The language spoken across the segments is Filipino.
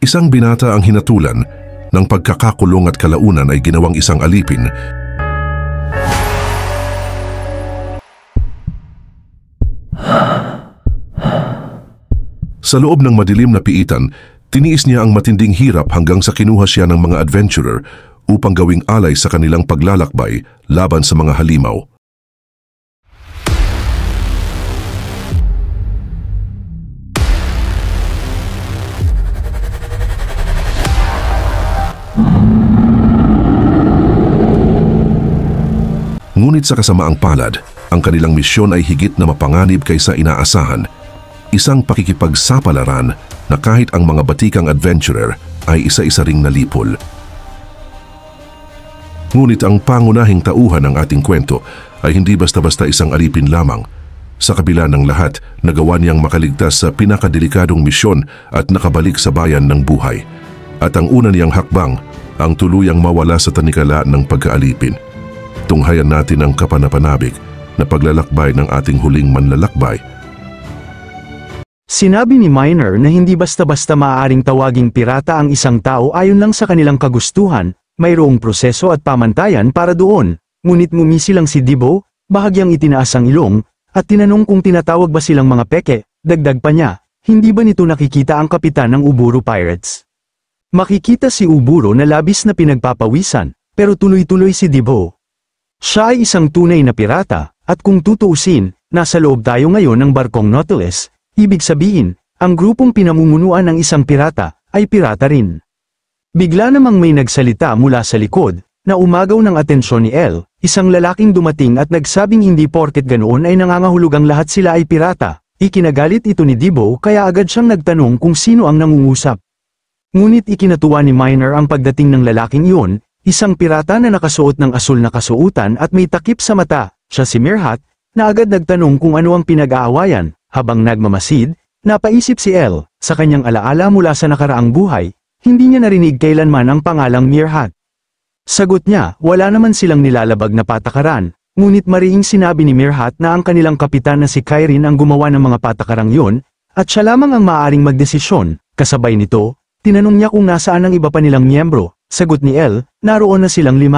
Isang binata ang hinatulan ng pagkakakulong at kalaunan ay ginawang isang alipin. Sa loob ng madilim na piitan, tiniis niya ang matinding hirap hanggang sa kinuha siya ng mga adventurer upang gawing alay sa kanilang paglalakbay laban sa mga halimaw. Ngunit sa kasamaang palad, ang kanilang misyon ay higit na mapanganib kaysa inaasahan. Isang pakikipagsapalaran na kahit ang mga batikang adventurer ay isa-isa ring nalipol. Ngunit ang pangunahing tauhan ng ating kwento ay hindi basta-basta isang alipin lamang. Sa kabila ng lahat, nagawa niyang makaligtas sa pinakadelikadong misyon at nakabalik sa bayan ng buhay. At ang una niyang hakbang, ang tuluyang mawala sa tanikala ng pagkaalipin. Tunghayan natin ang kapanapanabik na paglalakbay ng ating huling manlalakbay. Sinabi ni Miner na hindi basta-basta maaaring tawaging pirata ang isang tao ayon lang sa kanilang kagustuhan, mayroong proseso at pamantayan para doon. Ngunit ngumisi lang si Dibo, bahagyang itinaas ang ilong, at tinanong kung tinatawag ba silang mga peke. Dagdag pa niya, hindi ba nito nakikita ang kapitan ng Uburo Pirates? Makikita si Uburo na labis na pinagpapawisan, pero tuloy-tuloy si Dibo. Siya ay isang tunay na pirata, at kung tutuusin, nasa loob tayo ngayon ng barkong Nautilus. Ibig sabihin, ang grupong pinamumunuan ng isang pirata, ay pirata rin. Bigla namang may nagsalita mula sa likod, na umagaw ng atensyon ni El, isang lalaking dumating at nagsabing hindi porket ganoon ay nangangahulugang lahat sila ay pirata. Ikinagalit ito ni Dibo kaya agad siyang nagtanong kung sino ang nangungusap. Ngunit ikinatuwa ni Miner ang pagdating ng lalaking iyon, isang pirata na nakasuot ng asul na kasuotan at may takip sa mata, siya si Mirhat, na agad nagtanong kung ano ang pinag-aawayan. Habang nagmamasid, napaisip si El, sa kanyang alaala mula sa nakaraang buhay, hindi niya narinig kailanman ang pangalang Mirhat. Sagot niya, wala naman silang nilalabag na patakaran, ngunit mariing sinabi ni Mirhat na ang kanilang kapitan na si Kairin ang gumawa ng mga patakarang yun, at siya lamang ang maaaring magdesisyon. Kasabay nito, tinanong niya kung nasaan ang iba pa nilang miyembro. Sagot ni El, naroon na silang 5.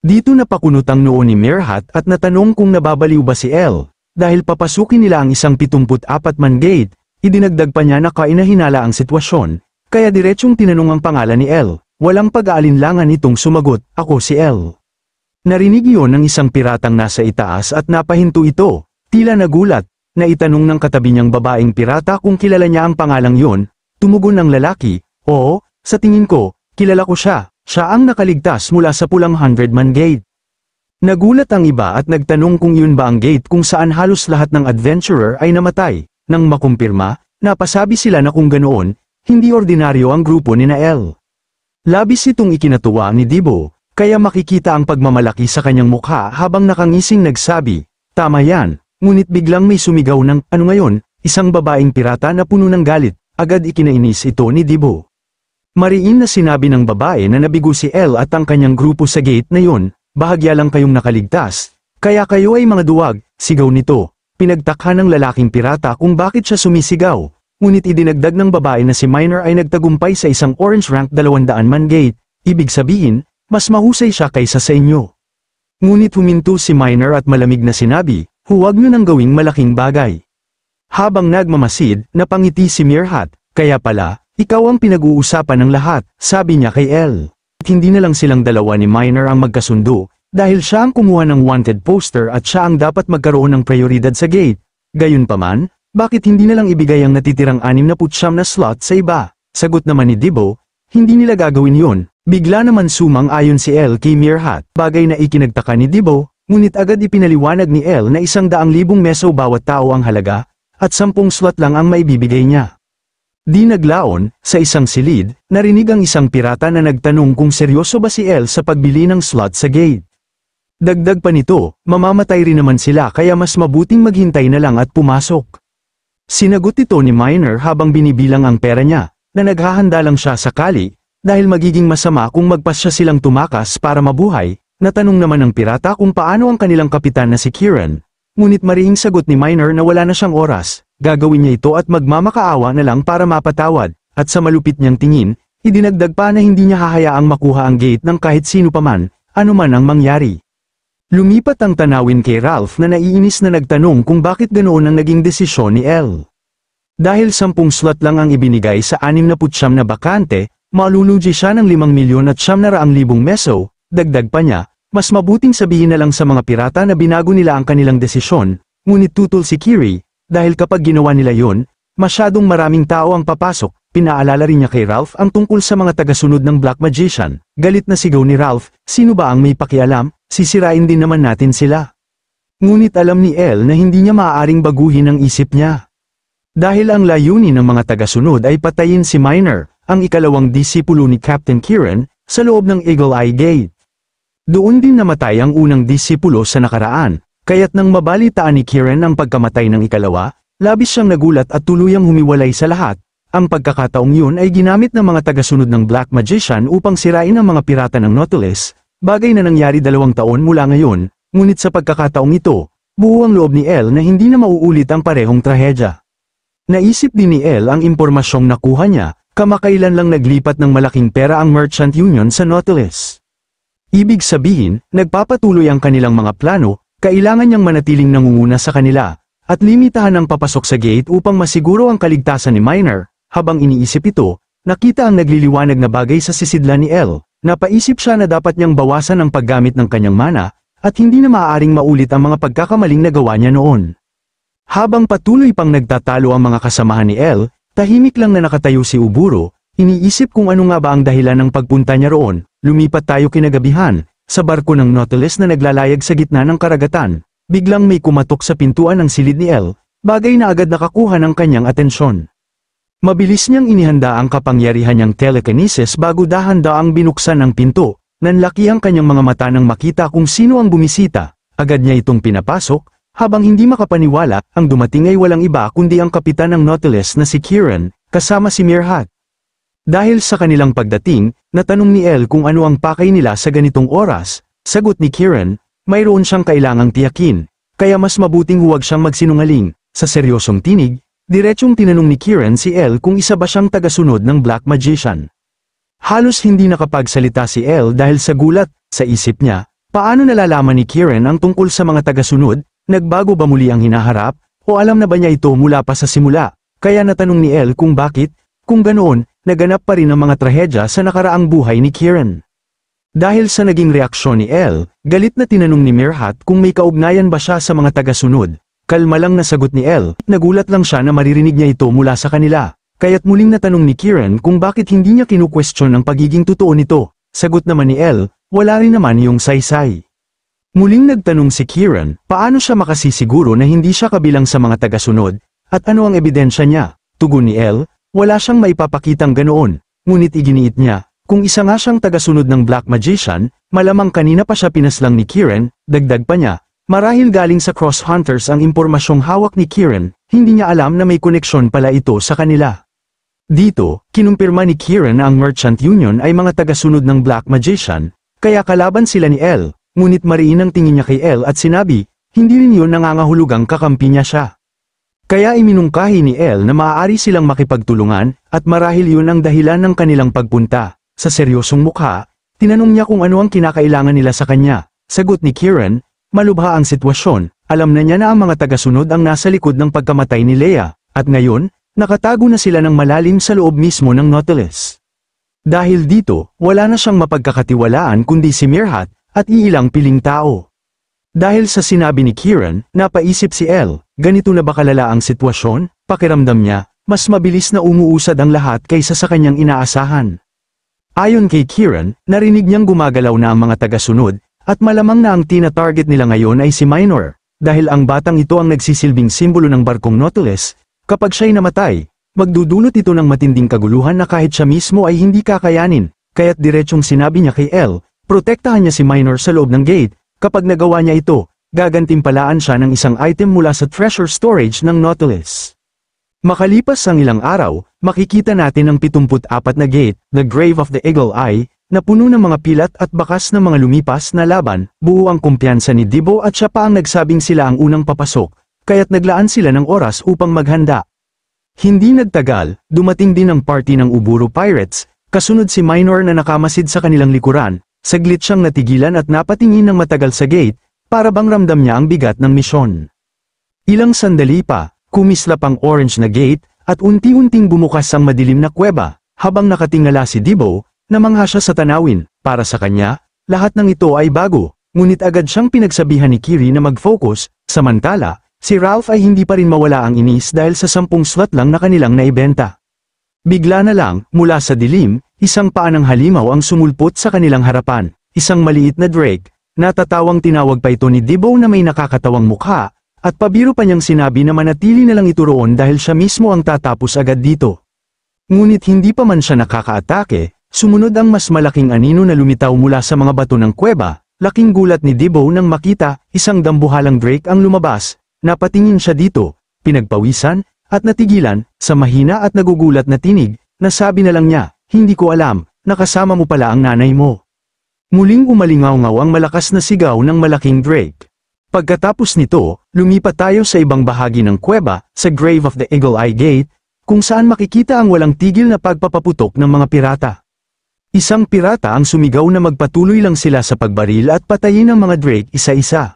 Dito napakunot ang noo ni Mirhat at natanong kung nababaliw ba si El. Dahil papasukin nila ang isang 74 man gate, idinagdag pa niya na kainahinala ang sitwasyon, kaya diretsyong tinanong ang pangalan ni El. Walang pag-aalinlangan itong sumagot, ako si El. Narinig iyon ng isang piratang nasa itaas at napahinto ito, tila nagulat, na itanong ng katabi niyang babaeng pirata kung kilala niya ang pangalang yun. Tumugon ng lalaki, oo, sa tingin ko, kilala ko siya, siya ang nakaligtas mula sa pulang 100 man gate. Nagulat ang iba at nagtanong kung yun ba ang gate kung saan halos lahat ng adventurer ay namatay. Nang makumpirma, napasabi sila na kung ganoon, hindi ordinaryo ang grupo ni El. Labis itong ikinatuwa ni Dibo, kaya makikita ang pagmamalaki sa kanyang mukha habang nakangising nagsabi, tama yan, ngunit biglang may sumigaw ng, ano ngayon, isang babaeng pirata na puno ng galit, agad ikinainis ito ni Dibo. Mariin na sinabi ng babae na nabigo si El at ang kanyang grupo sa gate na yun. Bahagya lang kayong nakaligtas, kaya kayo ay mga duwag, sigaw nito. Pinagtakha ng lalaking pirata kung bakit siya sumisigaw, ngunit idinagdag ng babae na si Miner ay nagtagumpay sa isang orange rank 200 man gate, ibig sabihin, mas mahusay siya kaysa sa inyo. Ngunit huminto si Miner at malamig na sinabi, huwag nyo nang gawing malaking bagay. Habang nagmamasid, napangiti si Mirhat, kaya pala, ikaw ang pinag-uusapan ng lahat, sabi niya kay El. Hindi na lang silang dalawa ni Miner ang magkasundo, dahil siya ang kumuha ng wanted poster at siya ang dapat magkaroon ng prioridad sa gate. Gayunpaman, bakit hindi na lang ibigay ang natitirang 69 na slot sa iba? Sagot naman ni Dibo, hindi nila gagawin yun. Bigla naman sumang-ayon si El kay Mirhat, bagay na ikinagtaka ni Dibo, ngunit agad ipinaliwanag ni El na 100,000 meso bawat tao ang halaga, at 10 slot lang ang maibibigay niya. Di naglaon, sa isang silid, narinig ang isang pirata na nagtanong kung seryoso ba si El sa pagbili ng slot sa gate. Dagdag pa nito, mamamatay rin naman sila kaya mas mabuting maghintay na lang at pumasok. Sinagot ito ni Miner habang binibilang ang pera niya, na naghahanda lang siya sakali, dahil magiging masama kung magpasya silang tumakas para mabuhay. Natanong naman ng pirata kung paano ang kanilang kapitan na si Kieran. Ngunit mariing sagot ni Miner na wala na siyang oras. Gagawin niya ito at magmamakaawa na lang para mapatawad, at sa malupit niyang tingin, idinagdag pa na hindi niya hahayaang makuha ang gate ng kahit sino paman, anuman ang mangyari. Lumipat ang tanawin kay Ralph na naiinis na nagtanong kung bakit ganoon ang naging desisyon ni Elle. Dahil 10 slot lang ang ibinigay sa 69 na bakante, malulugi siya ng 5,900,000 meso, dagdag pa niya, mas mabuting sabihin na lang sa mga pirata na binago nila ang kanilang desisyon, ngunit tutol si Kiri, dahil kapag ginawa nila yon, masyadong maraming tao ang papasok. Pinaalala rin niya kay Ralph ang tungkol sa mga tagasunod ng Black Magician. Galit na sigaw ni Ralph, sino ba ang may pakialam, sisirain din naman natin sila. Ngunit alam ni Elle na hindi niya maaaring baguhin ang isip niya. Dahil ang layunin ng mga tagasunod ay patayin si Miner, ang ikalawang disipulo ni Captain Kieran, sa loob ng Eagle Eye Gate. Doon din namatay ang unang disipulo sa nakaraan, kaya't nang mabalitaan ni Kieran ang pagkamatay ng ikalawa, labis siyang nagulat at tuluyang humiwalay sa lahat. Ang pagkakataong yun ay ginamit ng mga tagasunod ng Black Magician upang sirain ang mga pirata ng Nautilus, bagay na nangyari 2 taon mula ngayon, ngunit sa pagkakataong ito, buo ang loob ni Elle na hindi na mauulit ang parehong trahedya. Naisip din ni Elle ang impormasyong nakuha niya, kamakailan lang naglipat ng malaking pera ang Merchant Union sa Nautilus. Ibig sabihin, nagpapatuloy ang kanilang mga plano, kailangan niyang manatiling nangunguna sa kanila, at limitahan ang papasok sa gate upang masiguro ang kaligtasan ni Miner. Habang iniisip ito, nakita ang nagliliwanag na bagay sa sisidlan ni Elle. Napaisip siya na dapat niyang bawasan ang paggamit ng kanyang mana, at hindi na maaaring maulit ang mga pagkakamaling nagawa niya noon. Habang patuloy pang nagtatalo ang mga kasamahan ni Elle, tahimik lang na nakatayo si Uburo, iniisip kung ano nga ba ang dahilan ng pagpunta niya roon. Lumipat tayo kinagabihan, sa barko ng Nautilus na naglalayag sa gitna ng karagatan. Biglang may kumatok sa pintuan ng silid ni Elle, bagay na agad nakakuha ng kanyang atensyon. Mabilis niyang inihanda ang kapangyarihan niyang telekinesis bago dahan-daang binuksan ang pinto. Nanlaki ang kanyang mga mata nang makita kung sino ang bumisita. Agad niya itong pinapasok, habang hindi makapaniwala, ang dumating ay walang iba kundi ang kapitan ng Nautilus na si Kieran, kasama si Mirhat. Dahil sa kanilang pagdating, natanong ni Elle kung ano ang pakay nila sa ganitong oras. Sagot ni Kieran, mayroon siyang kailangang tiyakin, kaya mas mabuting huwag siyang magsinungaling. Sa seryosong tinig, diretsong tinanong ni Kieran si Elle kung isa ba siyang tagasunod ng Black Magician. Halos hindi nakapagsalita si Elle dahil sa gulat, sa isip niya, paano nalalaman ni Kieran ang tungkol sa mga tagasunod, nagbago ba muli ang hinaharap, o alam na ba niya ito mula pa sa simula, kaya natanong ni Elle kung bakit, kung ganoon, naganap pa rin ang mga trahedya sa nakaraang buhay ni Kieran. Dahil sa naging reaksyon ni Elle, galit na tinanong ni Mirhat kung may kaugnayan ba siya sa mga tagasunod. Kalma lang na sagot ni Elle, nagulat lang siya na maririnig niya ito mula sa kanila, kaya't muling natanong ni Kieran kung bakit hindi niya kinukwestiyon ang pagiging totoo nito. Sagot naman ni Elle, wala rin naman yung saysay. Muling nagtanong si Kieran, paano siya makasisiguro na hindi siya kabilang sa mga tagasunod, at ano ang ebidensya niya? Tugon ni Elle, wala siyang maipapakitang ganoon, ngunit iginiit niya, kung isa nga siyang tagasunod ng Black Magician, malamang kanina pa siya pinaslang ni Kieran, dagdag pa niya. Marahil galing sa Cross Hunters ang impormasyong hawak ni Kieran, hindi niya alam na may koneksyon pala ito sa kanila. Dito, kinumpirma ni Kieran na ang Merchant Union ay mga tagasunod ng Black Magician, kaya kalaban sila ni Elle, ngunit mariin ang tingin niya kay Elle at sinabi, hindi rin yun nangangahulugang kakampi niya siya. Kaya iminungkahi ni Elle na maaari silang makipagtulungan, at marahil yun ang dahilan ng kanilang pagpunta. Sa seryosong mukha, tinanong niya kung ano ang kinakailangan nila sa kanya. Sagot ni Kieran, malubha ang sitwasyon, alam na niya na ang mga tagasunod ang nasa likod ng pagkamatay ni Leia, at ngayon, nakatago na sila ng malalim sa loob mismo ng Nautilus. Dahil dito, wala na siyang mapagkakatiwalaan kundi si Mirhat, at iilang piling tao. Dahil sa sinabi ni Kieran, napaisip si Elle, ganito na ba kalala ang sitwasyon? Pakiramdam niya, mas mabilis na umuusad ang lahat kaysa sa kanyang inaasahan. Ayon kay Kieran, narinig niyang gumagalaw na ang mga tagasunod, at malamang na ang tina-target nila ngayon ay si Minor, dahil ang batang ito ang nagsisilbing simbolo ng barkong Nautilus. Kapag siya'y namatay, magdudulot ito ng matinding kaguluhan na kahit siya mismo ay hindi kakayanin, kaya't diretsyong sinabi niya kay Elle, protektahan niya si Minor sa loob ng gate. Kapag nagawa niya ito, gagantimpalaan siya ng isang item mula sa treasure storage ng Nautilus. Makalipas ang ilang araw, makikita natin ang 74 na gate, the Grave of the Eagle Eye, na puno ng mga pilat at bakas ng mga lumipas na laban. Buo ang kumpiyansa ni Dibo at siya pa ang nagsabing sila ang unang papasok, kaya't naglaan sila ng oras upang maghanda. Hindi nagtagal, dumating din ang party ng Uburo Pirates, kasunod si Minor na nakamasid sa kanilang likuran, saglit siyang natigilan at napatingin ng matagal sa gate, para bang ramdam niya ang bigat ng misyon. Ilang sandali pa, kumislap ang orange na gate, at unti-unting bumukas ang madilim na kuweba, habang nakatingala si Debo, namangha siya sa tanawin, para sa kanya, lahat ng ito ay bago, ngunit agad siyang pinagsabihan ni Kiri na mag-focus, samantala, si Ralph ay hindi pa rin mawala ang inis dahil sa 10 slot lang na kanilang naibenta. Bigla na lang, mula sa dilim, isang paa ng halimaw ang sumulpot sa kanilang harapan, isang maliit na drake, natatawang tinawag pa ito ni Debo na may nakakatawang mukha, at pabiro pa niyang sinabi na manatili na lang ito roon dahil siya mismo ang tatapos agad dito. Ngunit hindi pa man siya nakakaatake, sumunod ang mas malaking anino na lumitaw mula sa mga bato ng kuweba, laking gulat ni Debo nang makita, isang dambuhalang drake ang lumabas, napatingin siya dito, pinagpawisan, at natigilan, sa mahina at nagugulat na tinig, nasabi na lang niya, hindi ko alam, nakasama mo pala ang nanay mo. Muling umalingaw-ngaw ang malakas na sigaw ng malaking drake. Pagkatapos nito, lumipat tayo sa ibang bahagi ng kuweba, sa Grave of the Eagle Eye Gate, kung saan makikita ang walang tigil na pagpapaputok ng mga pirata. Isang pirata ang sumigaw na magpatuloy lang sila sa pagbaril at patayin ang mga drake isa-isa.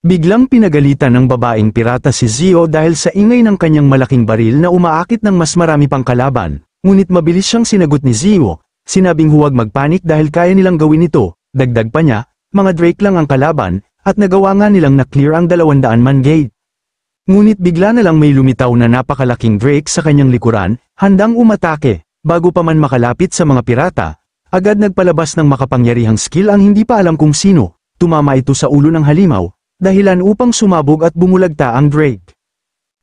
Biglang pinagalitan ng babaeng pirata si Zio dahil sa ingay ng kanyang malaking baril na umaakit ng mas marami pang kalaban, ngunit mabilis siyang sinagot ni Zio, sinabing huwag magpanik dahil kaya nilang gawin ito, dagdag pa niya, mga drake lang ang kalaban, at nagawa nga nilang na-clear ang 200-man gate. Ngunit bigla na lang may lumitaw na napakalaking drake sa kanyang likuran, handang umatake, bago pa man makalapit sa mga pirata, agad nagpalabas ng makapangyarihang skill ang hindi pa alam kung sino, tumama ito sa ulo ng halimaw, dahilan upang sumabog at bumulagta ang drake.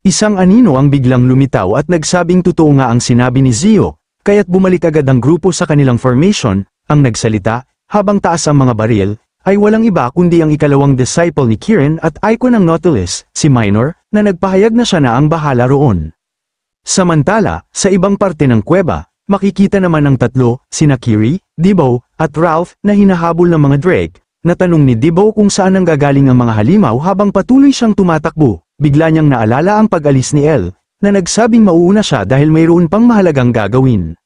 Isang anino ang biglang lumitaw at nagsabing totoo nga ang sinabi ni Zio, kaya't bumalik agad ang grupo sa kanilang formation, ang nagsalita, habang taas ang mga baril, ay walang iba kundi ang ikalawang disciple ni Kirin at icon ng Nautilus, si Minor, na nagpahayag na siya na ang bahala roon. Samantala, sa ibang parte ng kuweba, makikita naman ang tatlo, sina Kiri, Debo, at Ralph, na hinahabol ng mga drake. Natanong ni Debo kung saan ang gagaling ang mga halimaw habang patuloy siyang tumatakbo, bigla niyang naalala ang pag-alis ni El, na nagsabing mauuna siya dahil mayroon pang mahalagang gagawin.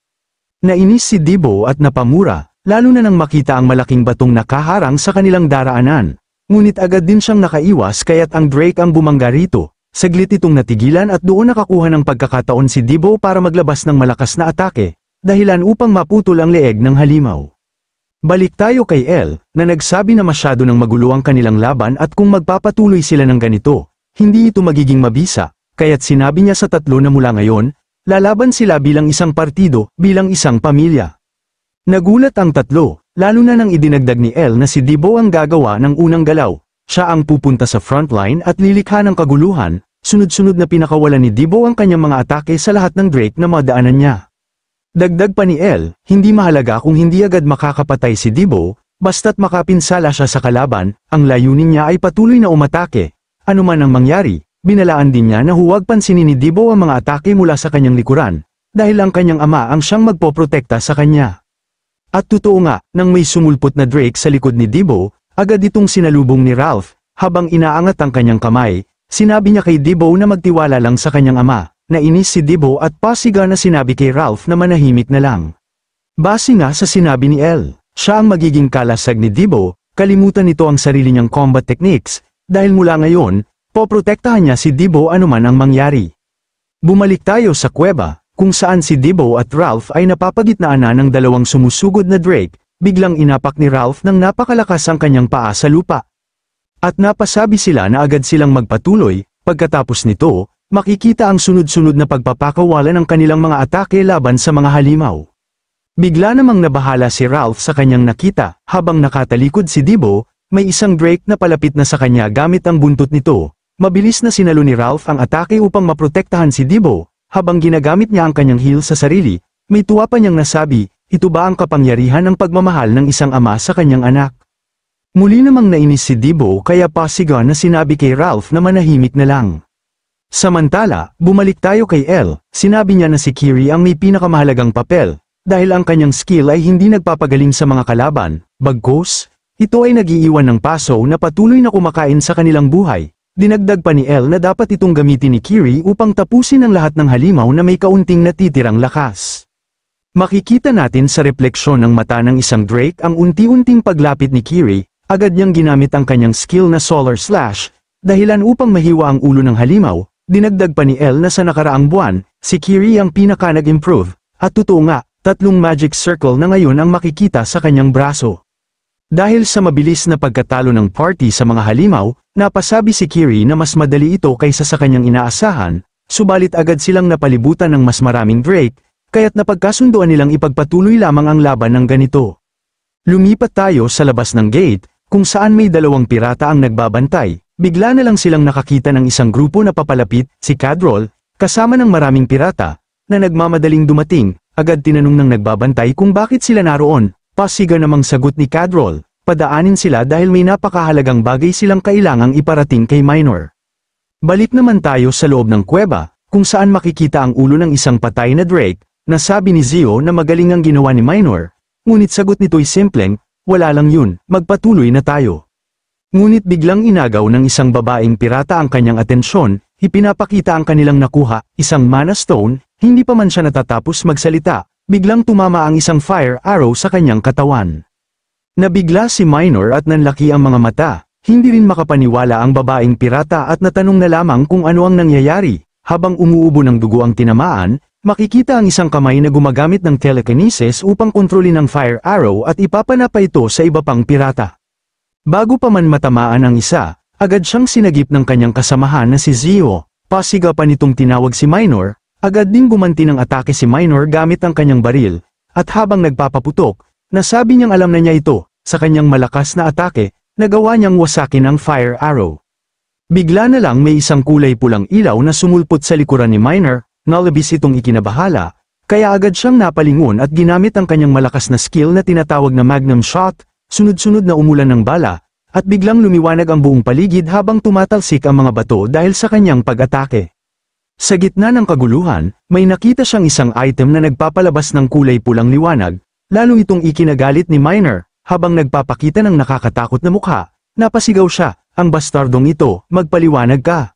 Nainis si Debo at napamura, lalo na nang makita ang malaking batong nakaharang sa kanilang daraanan. Ngunit agad din siyang nakaiwas kaya't ang drake ang bumangga rito, saglit itong natigilan at doon nakakuha ng pagkakataon si Debo para maglabas ng malakas na atake, dahilan upang maputol ang leeg ng halimaw. Balik tayo kay El, na nagsabi na masyado nang magulo ang kanilang laban at kung magpapatuloy sila ng ganito, hindi ito magiging mabisa, kaya't sinabi niya sa tatlo na mula ngayon, lalaban sila bilang isang partido, bilang isang pamilya. Nagulat ang tatlo, lalo na nang idinagdag ni El na si Debo ang gagawa ng unang galaw, siya ang pupunta sa frontline at lilikha ng kaguluhan, sunod-sunod na pinakawalan ni Debo ang kanyang mga atake sa lahat ng drake na madaanan niya. Dagdag pa ni El, hindi mahalaga kung hindi agad makakapatay si Debo, basta't makapinsala siya sa kalaban, ang layunin niya ay patuloy na umatake. Ano man ang mangyari, binalaan din niya na huwag pansinin ni Debo ang mga atake mula sa kanyang likuran, dahil ang kanyang ama ang siyang magpoprotekta sa kanya. At totoo nga, nang may sumulpot na drake sa likod ni Debo, agad itong sinalubong ni Ralph, habang inaangat ang kanyang kamay, sinabi niya kay Debo na magtiwala lang sa kanyang ama. Nainis si Debo at pasiga na sinabi kay Ralph na manahimik na lang. Base nga sa sinabi ni El, siya ang magiging kalasag ni Debo, kalimutan nito ang sarili niyang combat techniques, dahil mula ngayon, poprotektahan niya si Debo anuman ang mangyari. Bumalik tayo sa kuweba, kung saan si Debo at Ralph ay napapagitnaan na ng dalawang sumusugod na drake, biglang inapak ni Ralph ng napakalakas ang kanyang paa sa lupa. At napasabi sila na agad silang magpatuloy, pagkatapos nito, makikita ang sunod-sunod na pagpapakawalan ng kanilang mga atake laban sa mga halimaw. Bigla namang nabahala si Ralph sa kanyang nakita, habang nakatalikod si Debo, may isang drake na palapit na sa kanya gamit ang buntot nito. Mabilis na sinalo ni Ralph ang atake upang maprotektahan si Debo, habang ginagamit niya ang kanyang heal sa sarili, may tuwa pa niyang nasabi, ito ba ang kapangyarihan ng pagmamahal ng isang ama sa kanyang anak? Muli namang nainis si Debo kaya pasiga na sinabi kay Ralph na manahimik na lang. Samantala, bumalik tayo kay El, sinabi niya na si Kiri ang may pinakamahalagang papel, dahil ang kanyang skill ay hindi nagpapagaling sa mga kalaban, bagkus, ito ay nagiiwan ng paso na patuloy na kumakain sa kanilang buhay, Dinagdag pa ni Elle na dapat itong gamitin ni Kiri upang tapusin ang lahat ng halimaw na may kaunting natitirang lakas. Makikita natin sa refleksyon ng mata ng isang Drake ang unti-unting paglapit ni Kiri, agad niyang ginamit ang kanyang skill na Solar Slash, dahilan upang mahiwa ang ulo ng halimaw. Dinagdag pa ni Elle na sa nakaraang buwan, si Kiri ang pinaka nag-improve, at totoo nga, 3 magic circle na ngayon ang makikita sa kanyang braso. Dahil sa mabilis na pagkatalo ng party sa mga halimaw, napasabi si Kiri na mas madali ito kaysa sa kanyang inaasahan, subalit agad silang napalibutan ng mas maraming Drake, kaya't napagkasunduan nilang ipagpatuloy lamang ang laban ng ganito. Lumipat tayo sa labas ng gate, kung saan may 2 pirata ang nagbabantay, bigla na lang silang nakakita ng isang grupo na papalapit, si Cadrol, kasama ng maraming pirata, na nagmamadaling dumating, agad tinanong ng nagbabantay kung bakit sila naroon. Pasiga namang sagot ni Cadrol, padaanin sila dahil may napakahalagang bagay silang kailangang iparating kay Minor. Balik naman tayo sa loob ng kuweba, kung saan makikita ang ulo ng isang patay na Drake, na sabi ni Zio na magaling ang ginawa ni Minor, ngunit sagot nito'y simpleng, wala lang yun, magpatuloy na tayo. Ngunit biglang inagaw ng isang babaeng pirata ang kanyang atensyon, ipinapakita ang kanilang nakuha, isang mana stone, hindi pa man siya natatapos magsalita. Biglang tumama ang isang fire arrow sa kanyang katawan. Nabigla si Minor at nanlaki ang mga mata, hindi rin makapaniwala ang babaeng pirata at natanong na lamang kung ano ang nangyayari. Habang umuubo ng dugo ang tinamaan, makikita ang isang kamay na gumagamit ng telekinesis upang kontrolin ang fire arrow at ipapanapa ito sa iba pang pirata. Bago pa man matamaan ang isa, agad siyang sinagip ng kanyang kasamahan na si Zio. Pasiga pa nitong tinawag si Minor. Agad ding gumanti ng atake si Minor gamit ang kanyang baril, at habang nagpapaputok, nasabi niyang alam na niya ito, sa kanyang malakas na atake, nagawa niyang wasakin ang fire arrow. Bigla na lang may isang kulay pulang ilaw na sumulpot sa likuran ni Minor, nalabis itong ikinabahala, kaya agad siyang napalingon at ginamit ang kanyang malakas na skill na tinatawag na Magnum Shot, sunod-sunod na umulan ng bala, at biglang lumiwanag ang buong paligid habang tumatalsik ang mga bato dahil sa kanyang pag-atake. Sa gitna ng kaguluhan, may nakita siyang isang item na nagpapalabas ng kulay pulang liwanag, lalo itong ikinagalit ni Minor, habang nagpapakita ng nakakatakot na mukha, napasigaw siya, ang bastardong ito, magpaliwanag ka.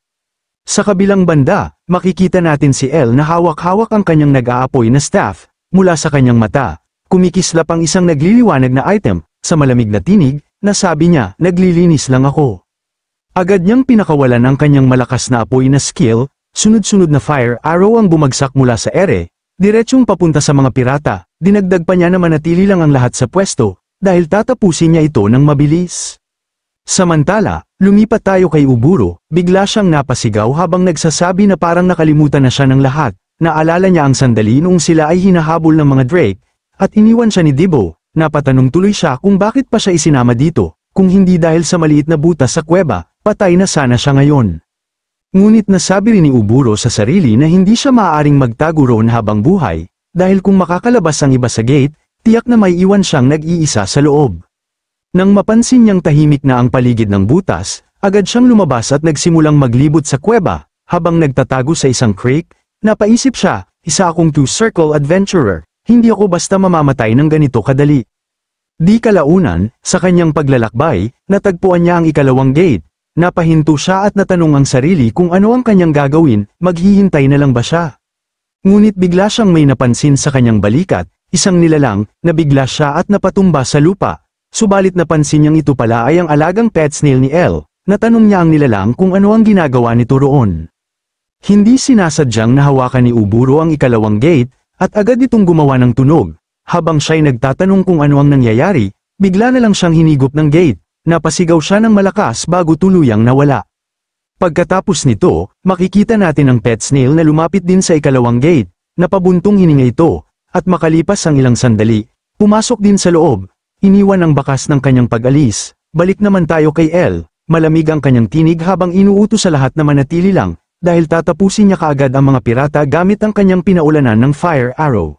Sa kabilang banda, makikita natin si Elle na hawak-hawak ang kanyang nag-aapoy na staff, mula sa kanyang mata, kumikislap ang isang nagliliwanag na item, sa malamig na tinig, na sabi niya, naglilinis lang ako. Agad niyang pinakawalan ang kanyang malakas na apoy na skill, sunod-sunod na fire arrow ang bumagsak mula sa ere, diretsong papunta sa mga pirata, dinagdag pa niya na manatili lang ang lahat sa pwesto, dahil tatapusin niya ito ng mabilis. Samantala, lumipat tayo kay Uburo, bigla siyang napasigaw habang nagsasabi na parang nakalimutan na siya ng lahat, naalala niya ang sandali noong sila ay hinahabol ng mga Drake, at iniwan siya ni Dibo, napatanong tuloy siya kung bakit pa siya isinama dito, kung hindi dahil sa maliit na butas sa kuweba, patay na sana siya ngayon. Ngunit nasabi rin ni Uburo sa sarili na hindi siya maaaring magtago roon habang buhay, dahil kung makakalabas ang iba sa gate, tiyak na may iwan siyang nag-iisa sa loob. Nang mapansin niyang tahimik na ang paligid ng butas, agad siyang lumabas at nagsimulang maglibot sa kuweba, habang nagtatago sa isang creek, napaisip siya, isa akong two-circle adventurer, hindi ako basta mamamatay ng ganito kadali. Di kalaunan, sa kanyang paglalakbay, natagpuan niya ang ikalawang gate. Napahinto siya at natanong ang sarili kung ano ang kanyang gagawin, maghihintay na lang ba siya? Ngunit bigla siyang may napansin sa kanyang balikat, isang nilalang, nabigla siya at napatumba sa lupa. Subalit napansin niyang ito pala ay ang alagang pet snail ni Elle, natanong niya ang nilalang kung ano ang ginagawa nito roon. Hindi sinasadyang nahawakan ni Uburo ang ikalawang gate, at agad itong gumawa ng tunog. Habang siya'y nagtatanong kung ano ang nangyayari, bigla na lang siyang hinigop ng gate. Napasigaw siya ng malakas bago tuluyang nawala. Pagkatapos nito, makikita natin ang pet snail na lumapit din sa ikalawang gate, napabuntong hininga ito, at makalipas ang ilang sandali, pumasok din sa loob, iniwan ang bakas ng kanyang pag-alis. Balik naman tayo kay Elle, malamig ang kanyang tinig habang inuutos sa lahat na manatili lang, dahil tatapusin niya kaagad ang mga pirata gamit ang kanyang pinaulanan ng fire arrow.